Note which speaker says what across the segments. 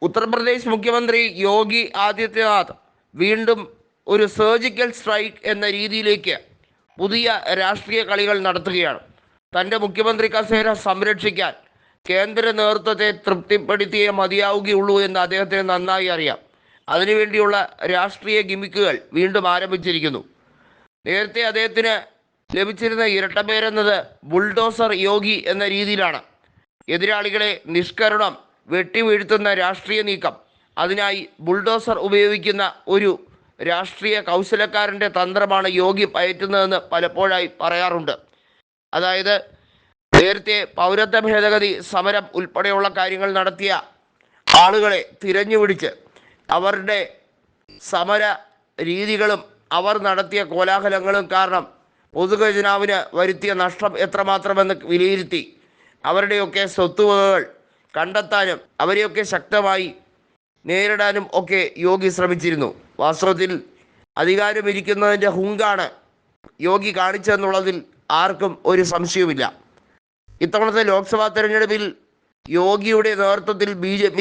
Speaker 1: ഉത്തർപ്രദേശ് മുഖ്യമന്ത്രി യോഗി ആദിത്യനാഥ് വീണ്ടും ഒരു സർജിക്കൽ സ്ട്രൈക്ക് എന്ന രീതിയിലേക്ക് പുതിയ രാഷ്ട്രീയ കളികൾ നടത്തുകയാണ്. തൻ്റെ മുഖ്യമന്ത്രി കസേര സംരക്ഷിക്കാൻ കേന്ദ്ര നേതൃത്വത്തെ തൃപ്തിപ്പെടുത്തിയേ മതിയാവുകയുള്ളൂ എന്ന് അദ്ദേഹത്തിന് നന്നായി അറിയാം. അതിനുവേണ്ടിയുള്ള രാഷ്ട്രീയ ഗിമിക്കുകൾ വീണ്ടും ആരംഭിച്ചിരിക്കുന്നു. നേരത്തെ അദ്ദേഹത്തിന് ലഭിച്ചിരുന്ന ഇരട്ടപ്പേരെന്നത് ബുൾഡോസർ യോഗി എന്ന രീതിയിലാണ്. എതിരാളികളെ നിഷ്കരുണം വെട്ടിവീഴ്ത്തുന്ന രാഷ്ട്രീയ നീക്കം, അതിനായി ബുൾഡോസർ ഉപയോഗിക്കുന്ന ഒരു രാഷ്ട്രീയ കൗശലക്കാരൻ്റെ തന്ത്രമാണ് യോഗി പയറ്റുന്നതെന്ന് പലപ്പോഴായി പറയാറുണ്ട്. അതായത് നേരത്തെ പൗരത്വ ഭേദഗതി സമരം ഉൾപ്പെടെയുള്ള കാര്യങ്ങൾ നടത്തിയ ആളുകളെ തിരഞ്ഞുപിടിച്ച് അവരുടെ സമര രീതികളും അവർ നടത്തിയ കോലാഹലങ്ങളും കാരണം പൊതുഖജനാവിന് വരുത്തിയ നഷ്ടം എത്രമാത്രമെന്ന് വിലയിരുത്തി അവരുടെയൊക്കെ സ്വത്തുവകകൾ കണ്ടെത്താനും അവരെയൊക്കെ ശക്തമായി നേരിടാനും ഒക്കെ യോഗി ശ്രമിച്ചിരുന്നു. വാസ്തവത്തിൽ അധികാരമിരിക്കുന്നതിൻ്റെ ഹുങ്കാണ് യോഗി കാണിച്ചതെന്നുള്ളതിൽ ആർക്കും ഒരു സംശയവുമില്ല. ഇത്തവണത്തെ ലോക്സഭാ തെരഞ്ഞെടുപ്പിൽ യോഗിയുടെ നേതൃത്വത്തിൽ BJP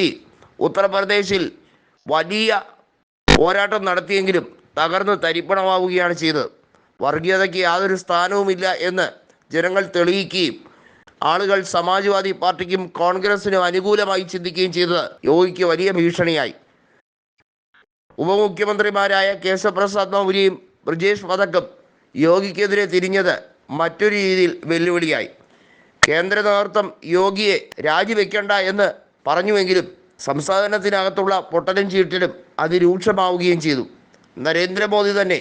Speaker 1: ഉത്തർപ്രദേശിൽ വലിയ പോരാട്ടം നടത്തിയെങ്കിലും തകർന്ന് തരിപ്പണമാവുകയാണ് ചെയ്തത്. വർഗീയതയ്ക്ക് യാതൊരു സ്ഥാനവുമില്ല എന്ന് ജനങ്ങൾ തെളിയിക്കുകയും ആളുകൾ സമാജ്വാദി പാർട്ടിക്കും കോൺഗ്രസിനും അനുകൂലമായി ചിന്തിക്കുകയും ചെയ്തത് യോഗിക്ക് വലിയ ഭീഷണിയായി. ഉപമുഖ്യമന്ത്രിമാരായ കേശവ് പ്രസാദ് മൗര്യയും ബ്രിജേഷ് പഥക്കും യോഗിക്കെതിരെ തിരിഞ്ഞത് മറ്റൊരു രീതിയിൽ വെല്ലുവിളിയായി. കേന്ദ്ര നേതൃത്വം യോഗിയെ രാജിവെക്കേണ്ട എന്ന് പറഞ്ഞുവെങ്കിലും സംസ്ഥാനത്തിനകത്തുള്ള പൊട്ടലും ചീറ്റലും അതിരൂക്ഷമാവുകയും ചെയ്തു. നരേന്ദ്രമോദി തന്നെ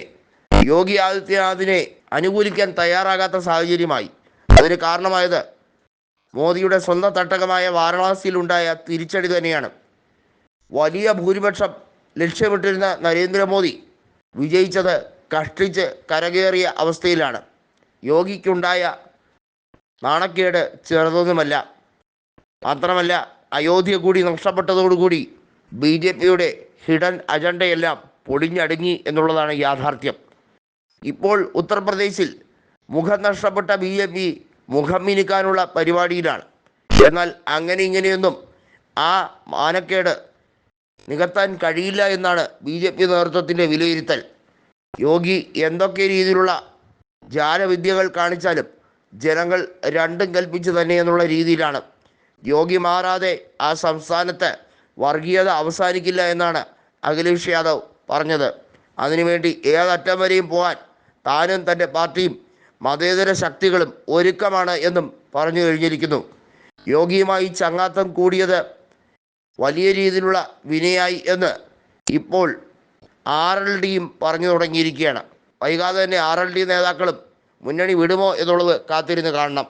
Speaker 1: യോഗി ആദിത്യനാഥിനെ അനുകൂലിക്കാൻ തയ്യാറാകാത്ത സാഹചര്യമായി. അതിന് കാരണമായത് മോദിയുടെ സ്വന്തം തട്ടകമായ വാരണാസിയിലുണ്ടായ തിരിച്ചടി തന്നെയാണ്. വലിയ ഭൂരിപക്ഷം ലക്ഷ്യമിട്ടിരുന്ന നരേന്ദ്രമോദി വിജയിച്ചത് കഷ്ടിച്ച് കരകയറിയ അവസ്ഥയിലാണ്. യോഗിക്കുണ്ടായ നാണക്കേട് ചെറുതൊന്നുമല്ല. മാത്രമല്ല, അയോധ്യ കൂടി നഷ്ടപ്പെട്ടതോടുകൂടി BJPയുടെ ഹിഡൻ അജണ്ടയെല്ലാം പൊളിഞ്ഞടുങ്ങി എന്നുള്ളതാണ് യാഥാർത്ഥ്യം. ഇപ്പോൾ ഉത്തർപ്രദേശിൽ മുഖം നഷ്ടപ്പെട്ട BJP മുഖം മിനുക്കാനുള്ള പരിപാടിയിലാണ്. എന്നാൽ അങ്ങനെ ഇങ്ങനെയൊന്നും ആ മാനക്കേട് നികത്താൻ കഴിയില്ല എന്നാണ് BJP നേതൃത്വത്തിൻ്റെ വിലയിരുത്തൽ. യോഗി എന്തൊക്കെ രീതിയിലുള്ള ജാലവിദ്യകൾ കാണിച്ചാലും ജനങ്ങൾ രണ്ടും കൽപ്പിച്ച് തന്നെ എന്നുള്ള രീതിയിലാണ്. യോഗി മാറാതെ ആ സംസ്ഥാനത്ത് വർഗീയത അവസാനിക്കില്ല എന്നാണ് അഖിലേഷ് യാദവ് പറഞ്ഞത്. അതിനുവേണ്ടി ഏതറ്റം വരെയും പോകാൻ താനും തൻ്റെ പാർട്ടിയും മതേതര ശക്തികളും ഒരുക്കമാണ് എന്നും പറഞ്ഞു കഴിഞ്ഞിരിക്കുന്നു. യോഗിയുമായി ചങ്ങാത്തം കൂടിയത് വലിയ രീതിയിലുള്ള വിനയായി എന്ന് ഇപ്പോൾ RLDയും പറഞ്ഞു തുടങ്ങിയിരിക്കുകയാണ്. വൈകാതെ തന്നെ RLD നേതാക്കളും മുന്നണി വിടുമോ എന്നുള്ളത് കാത്തിരുന്ന് കാണണം.